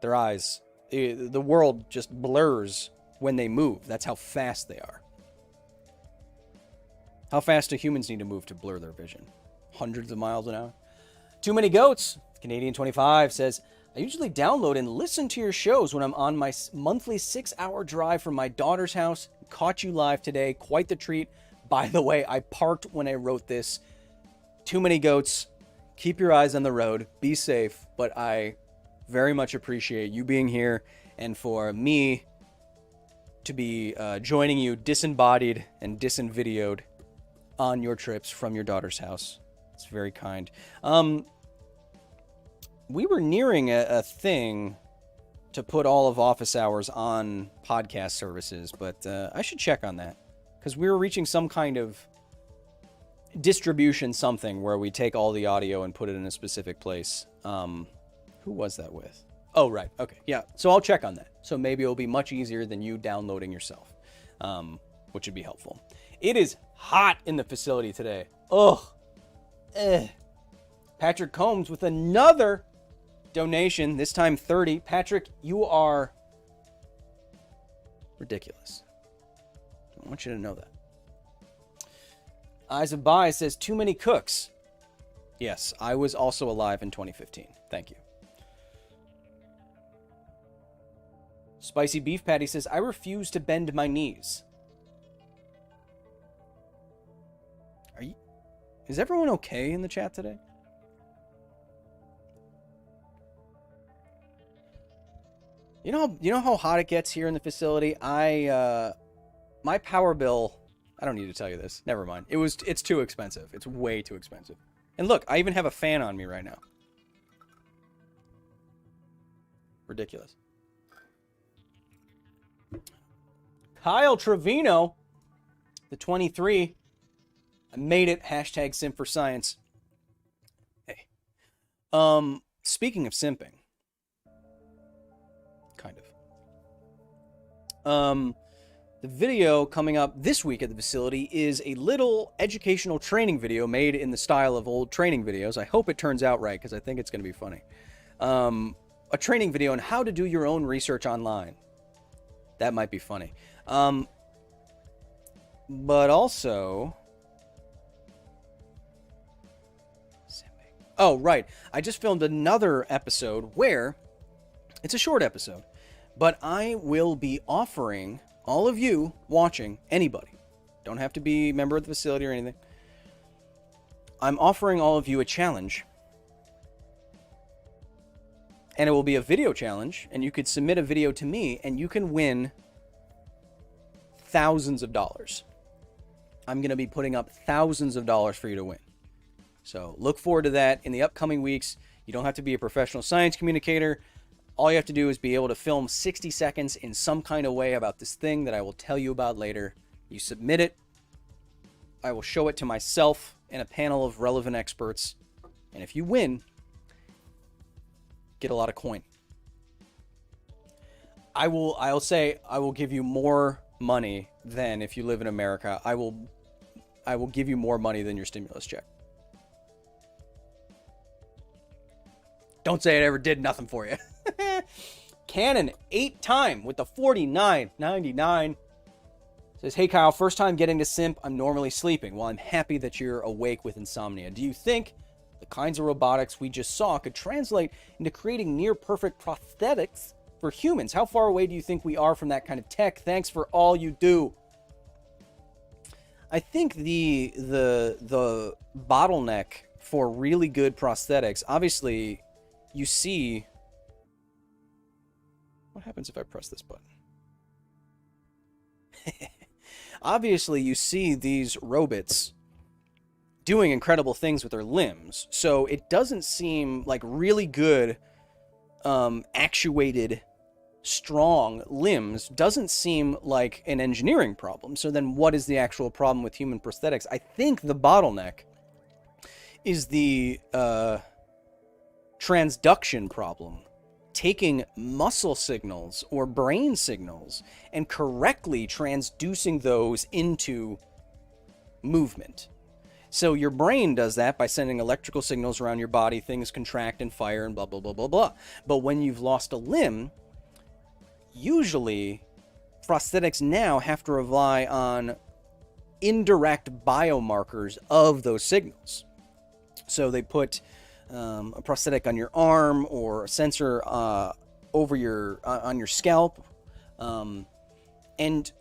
Their eyes, the world just blurs when they move. That's how fast they are. How fast do humans need to move to blur their vision? Hundreds of miles an hour? Too many goats. Canadian 25 says, I usually download and listen to your shows when I'm on my monthly 6-hour drive from my daughter's house. Caught you live today. Quite the treat. By the way, I parked when I wrote this. Too many goats. Keep your eyes on the road. Be safe. But I very much appreciate you being here and for me to be joining you disembodied and disinvideoed on your trips from your daughter's house. It's very kind. We were nearing a thing to put all of Office Hours on podcast services, but I should check on that because we were reaching some kind of distribution something where we take all the audio and put it in a specific place. Who was that with? Oh, right. Okay. Yeah. So I'll check on that. So maybe it'll be much easier than you downloading yourself, which would be helpful. It is hot in the facility today. Ugh. Patrick Combs with another donation, this time 30. Patrick, you are ridiculous. I want you to know that. Eyes of Bai says, too many cooks. Yes, I was also alive in 2015. Thank you. Spicy Beef Patty says, I refuse to bend my knees. Is everyone okay in the chat today? You know how hot it gets here in the facility? My power bill, I don't need to tell you this. Never mind. It's too expensive. It's way too expensive. And look, I even have a fan on me right now. Ridiculous. Kyle Trevino, the 23. I made it. Hashtag simp for science. Hey. Speaking of simping. Kind of. The video coming up this week at the facility is a little educational training video made in the style of old training videos. I hope it turns out right, because I think it's going to be funny. A training video on how to do your own research online. That might be funny. But also... Oh, right. I just filmed another episode where... It's a short episode. But I will be offering all of you watching, anybody, don't have to be a member of the facility or anything. I'm offering all of you a challenge. And it will be a video challenge. And you could submit a video to me and you can win thousands of dollars. I'm going to be putting up thousands of dollars for you to win. So look forward to that in the upcoming weeks. You don't have to be a professional science communicator. All you have to do is be able to film 60 seconds in some kind of way about this thing that I will tell you about later. You submit it. I will show it to myself and a panel of relevant experts. And if you win, get a lot of coin. I'll say I will give you more money than if you live in America. I will give you more money than your stimulus check. Don't say it ever did nothing for you. Canon 8-time with the 49.99 says, "Hey Kyle, first time getting to simp. I'm normally sleeping. Well, I'm happy that you're awake with insomnia. Do you think the kinds of robotics we just saw could translate into creating near perfect prosthetics for humans? How far away do you think we are from that kind of tech? Thanks for all you do." I think the bottleneck for really good prosthetics, obviously, you see. What happens if I press this button? Obviously, you see these robots doing incredible things with their limbs. So it doesn't seem like really good, actuated, strong limbs doesn't seem like an engineering problem. So then what is the actual problem with human prosthetics? I think the bottleneck is the transduction problem. Taking muscle signals or brain signals and correctly transducing those into movement. So your brain does that by sending electrical signals around your body, things contract and fire and blah, blah, blah, blah, blah. But when you've lost a limb, usually prosthetics now have to rely on indirect biomarkers of those signals. So they put a prosthetic on your arm or a sensor over your on your scalp, and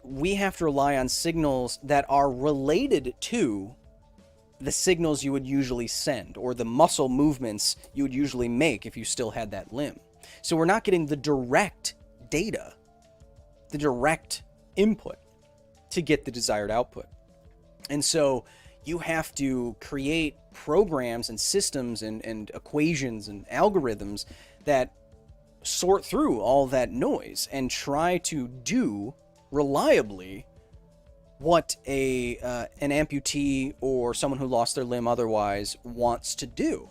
we have to rely on signals that are related to the signals you would usually send or the muscle movements you would usually make if you still had that limb. So we're not getting the direct data, the direct input to get the desired output. And so you have to create programs and systems and equations and algorithms that sort through all that noise and try to do reliably what an amputee or someone who lost their limb otherwise wants to do.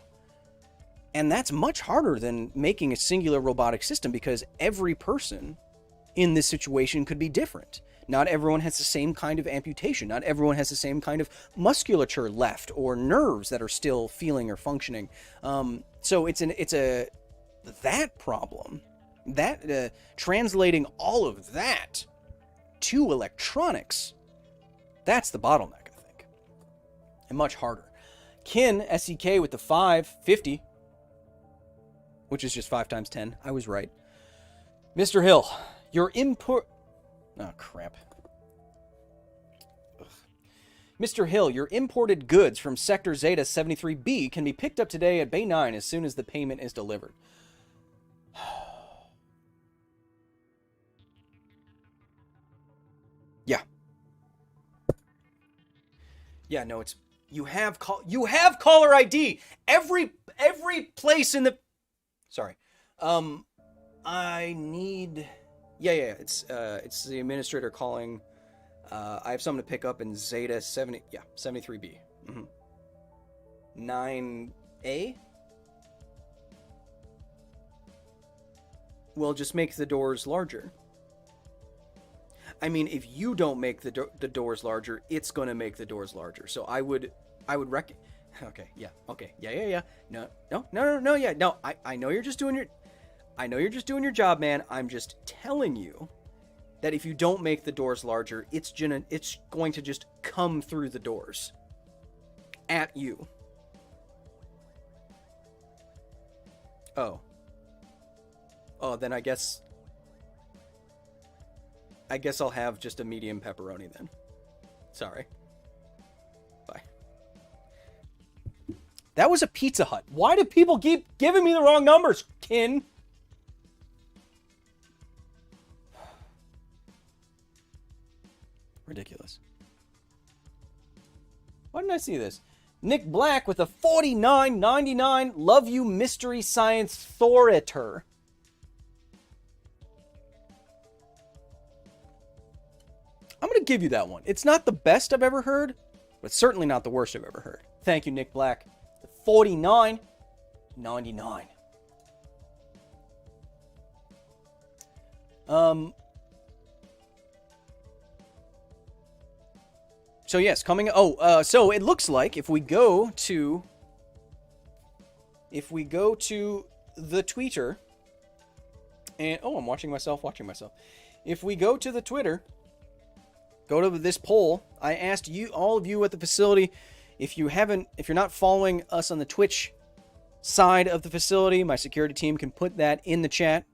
And that's much harder than making a singular robotic system, because every person in this situation could be different. Not everyone has the same kind of amputation. Not everyone has the same kind of musculature left or nerves that are still feeling or functioning. So it's that problem, that translating all of that to electronics, that's the bottleneck, I think, and much harder. Kin SEK with the 550, which is just 5 times 10. I was right. Mr. Hill, your import. Oh, crap. Ugh. Mr. Hill, your imported goods from Sector Zeta 73B can be picked up today at Bay 9 as soon as the payment is delivered. Yeah. Yeah, no, it's... You have caller ID! Every place in the... Sorry. I need... Yeah, it's the administrator calling. I have something to pick up in Zeta 73B. 9A? Well, just make the doors larger. I mean, if you don't make the doors larger, it's going to make the doors larger. So I would Okay, yeah. No, yeah. No, I know you're just doing your... I know you're just doing your job, man. I'm just telling you that if you don't make the doors larger, it's going to just come through the doors at you. Oh, then I guess I'll have just a medium pepperoni then. Sorry. Bye. That was a Pizza Hut. Why do people keep giving me the wrong numbers, Kin? Ridiculous. Why didn't I see this? Nick Black with a $49.99. Love you, Mystery Science Thoriter. I'm going to give you that one. It's not the best I've ever heard, but certainly not the worst I've ever heard. Thank you, Nick Black. $49.99. So yes, coming. So it looks like if we go to the Twitter, and I'm watching myself. If we go to the Twitter, go to this poll. I asked you, all of you at the facility, if you're not following us on the Twitch side of the facility, my security team can put that in the chat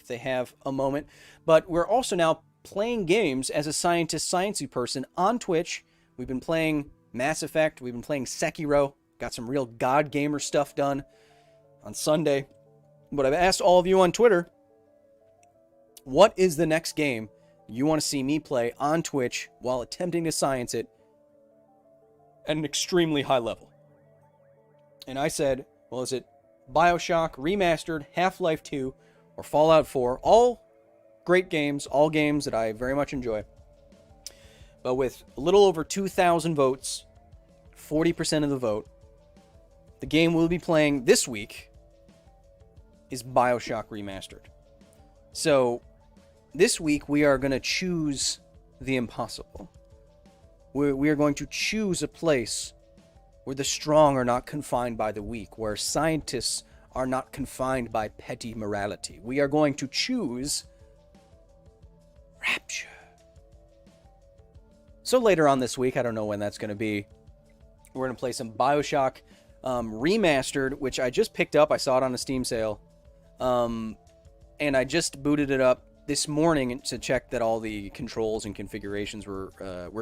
if they have a moment. But we're also now playing games as a sciencey person on Twitch. We've been playing Mass Effect. We've been playing Sekiro. Got some real God Gamer stuff done on Sunday. But I've asked all of you on Twitter, what is the next game you want to see me play on Twitch while attempting to science it at an extremely high level? And I said, well, is it BioShock Remastered, Half-Life 2, or Fallout 4? All great games, all games that I very much enjoy. But with a little over 2,000 votes, 40% of the vote, the game we'll be playing this week is BioShock Remastered. So this week we are going to choose the impossible. We are going to choose a place where the strong are not confined by the weak, where scientists are not confined by petty morality. We are going to choose Rapture. So later on this week, I don't know when that's going to be, we're going to play some BioShock Remastered, which I just picked up. I saw it on a Steam sale. And I just booted it up this morning to check that all the controls and configurations were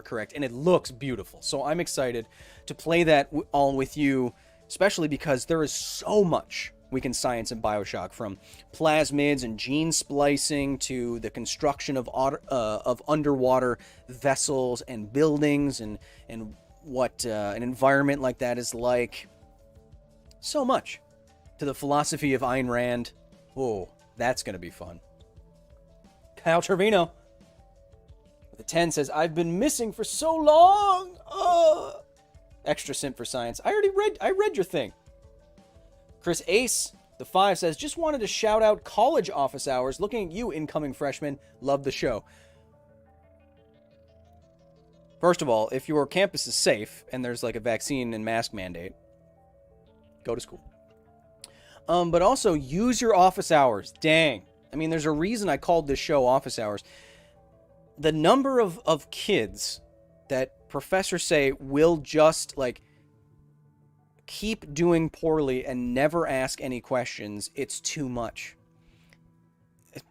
correct. And it looks beautiful. So I'm excited to play that all with you, especially because there is so much we can science in BioShock, from plasmids and gene splicing to the construction of underwater vessels and buildings and what an environment like that is like. So much. To the philosophy of Ayn Rand. Oh, that's going to be fun. Kyle Trevino with a 10 says, I've been missing for so long. Extra simp for science. I read your thing. Chris Ace, the 5, says, just wanted to shout out college office hours. Looking at you, incoming freshman. Love the show. First of all, if your campus is safe and there's like a vaccine and mask mandate, go to school. But also use your office hours. Dang. I mean, there's a reason I called this show Office Hours. The number of kids that professors say will just like keep doing poorly and never ask any questions, it's too much.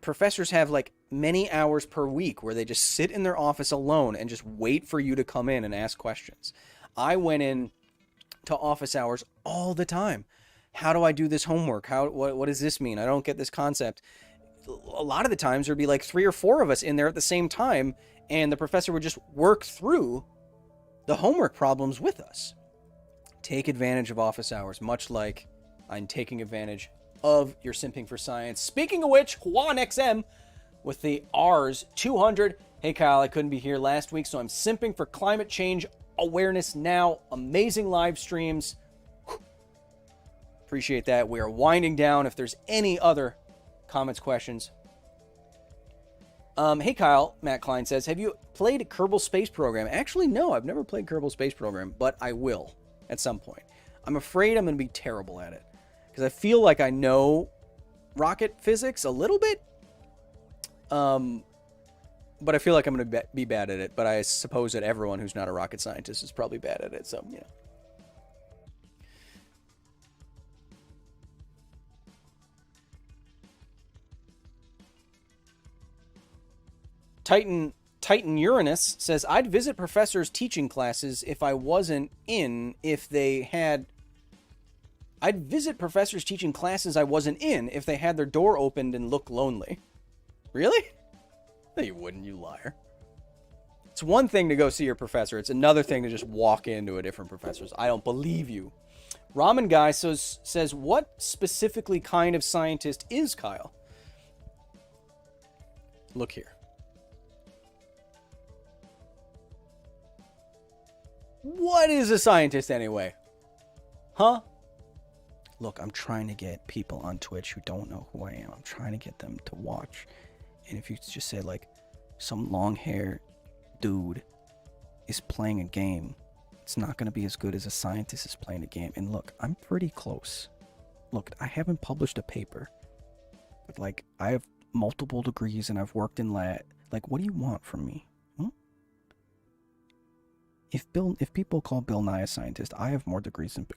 Professors have like many hours per week where they just sit in their office alone and just wait for you to come in and ask questions. I went in to office hours all the time. How do I do this homework? What does this mean? I don't get this concept. A lot of the times there'd be like 3 or 4 of us in there at the same time, and the professor would just work through the homework problems with us. Take advantage of office hours, much like I'm taking advantage of your simping for science. Speaking of which, Juan XM with the R's 200. Hey Kyle, I couldn't be here last week, so I'm simping for climate change awareness now. Amazing live streams. Appreciate that. We are winding down. If there's any other comments, questions. Hey Kyle, Matt Klein says, have you played Kerbal Space Program? Actually, no, I've never played Kerbal Space Program, but I will at some point. I'm afraid I'm going to be terrible at it because I feel like I know rocket physics a little bit, but I feel like I'm going to be bad at it. But I suppose that everyone who's not a rocket scientist is probably bad at it, so, you know. Titan Uranus says, I'd visit professors' teaching classes if I wasn't in if they had... I'd visit professors teaching classes I wasn't in if they had their door opened and looked lonely. Really? No, you wouldn't, you liar. It's one thing to go see your professor. It's another thing to just walk into a different professor's. I don't believe you. Ramen Guy says, what specifically kind of scientist is Kyle? Look here. What is a scientist anyway? Huh? Look, I'm trying to get people on Twitch who don't know who I am. I'm trying to get them to watch And if you just say, like, some long-haired dude is playing a game, it's not going to be as good as a scientist is playing a game. And look, I'm pretty close. Look, I haven't published a paper, but, like, I have multiple degrees and I've worked in lab. Like, what do you want from me? If people call Bill Nye a scientist, I have more degrees than...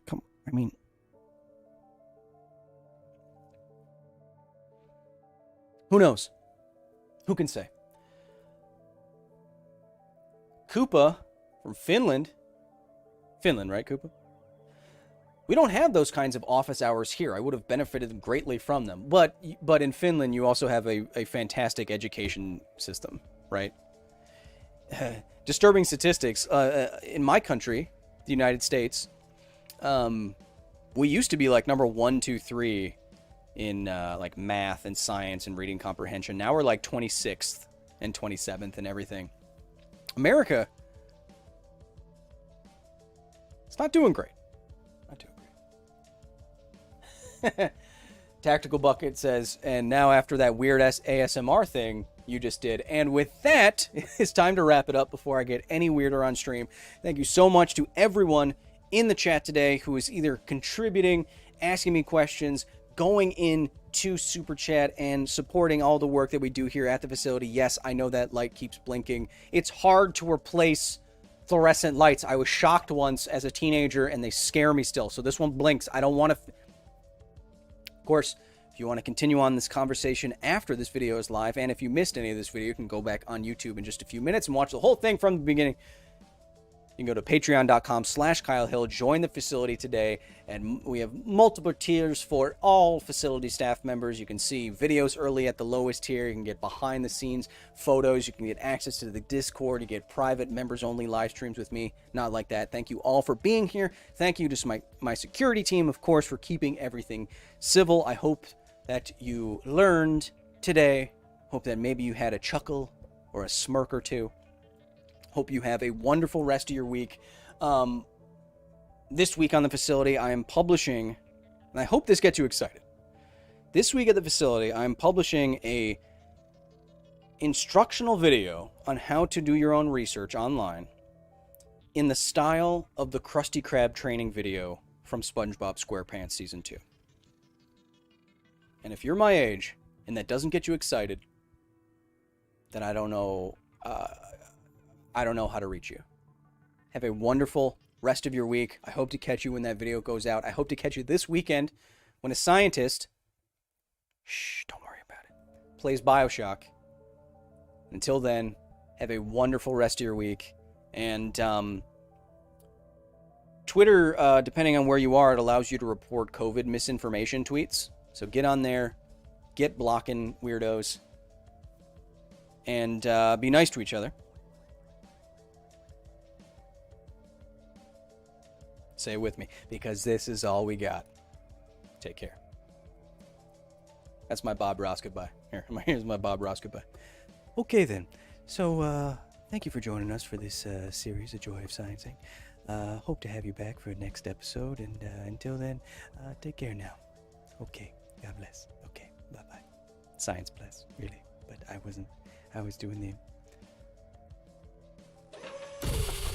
I mean... Who knows? Who can say? Koopa from Finland. Finland, right, Koopa? We don't have those kinds of office hours here. I would have benefited greatly from them. But in Finland, you also have a fantastic education system, right? Disturbing statistics. In my country, the United States, we used to be like number 1, 2, 3 in like math and science and reading comprehension. Now we're like 26th and 27th and everything. America, it's not doing great. Not doing great. Tactical Bucket says, and now after that weird ASMR thing you just did. And with that, it's time to wrap it up before I get any weirder on stream. Thank you so much to everyone in the chat today who is either contributing, asking me questions, going in to Super Chat, and supporting all the work that we do here at the facility. Yes, I know that light keeps blinking. It's hard to replace fluorescent lights. I was shocked once as a teenager, and they scare me still. So this one blinks. I don't want to... Of course, if you want to continue on this conversation after this video is live, and if you missed any of this video, you can go back on YouTube in just a few minutes and watch the whole thing from the beginning. You can go to patreon.com/Kyle Hill, join the facility today, and we have multiple tiers for all facility staff members. You can see videos early at the lowest tier. You can get behind-the-scenes photos. You can get access to the Discord. You get private members-only live streams with me. Not like that. Thank you all for being here. Thank you to my security team, of course, for keeping everything civil. I hope that you learned today. Hope that maybe you had a chuckle or a smirk or two. Hope you have a wonderful rest of your week. This week on the facility, I am publishing, and I hope this gets you excited. This week at the facility, I'm publishing a instructional video on how to do your own research online in the style of the Krusty Krab training video from SpongeBob SquarePants Season 2. And if you're my age and that doesn't get you excited, then I don't know how to reach you. Have a wonderful rest of your week. I hope to catch you when that video goes out. I hope to catch you this weekend when a scientist, don't worry about it, plays BioShock. Until then, have a wonderful rest of your week. And Twitter, depending on where you are, it allows you to report COVID misinformation tweets. So get on there, get blocking weirdos, and be nice to each other. Say it with me, because this is all we got. Take care. That's my Bob Ross goodbye. Here's my Bob Ross goodbye. Okay then. So thank you for joining us for this series, The Joy of Sciencing. Hope to have you back for the next episode, and until then, take care now. Okay. God bless. Okay. Bye-bye. Science bless, really. But I was doing the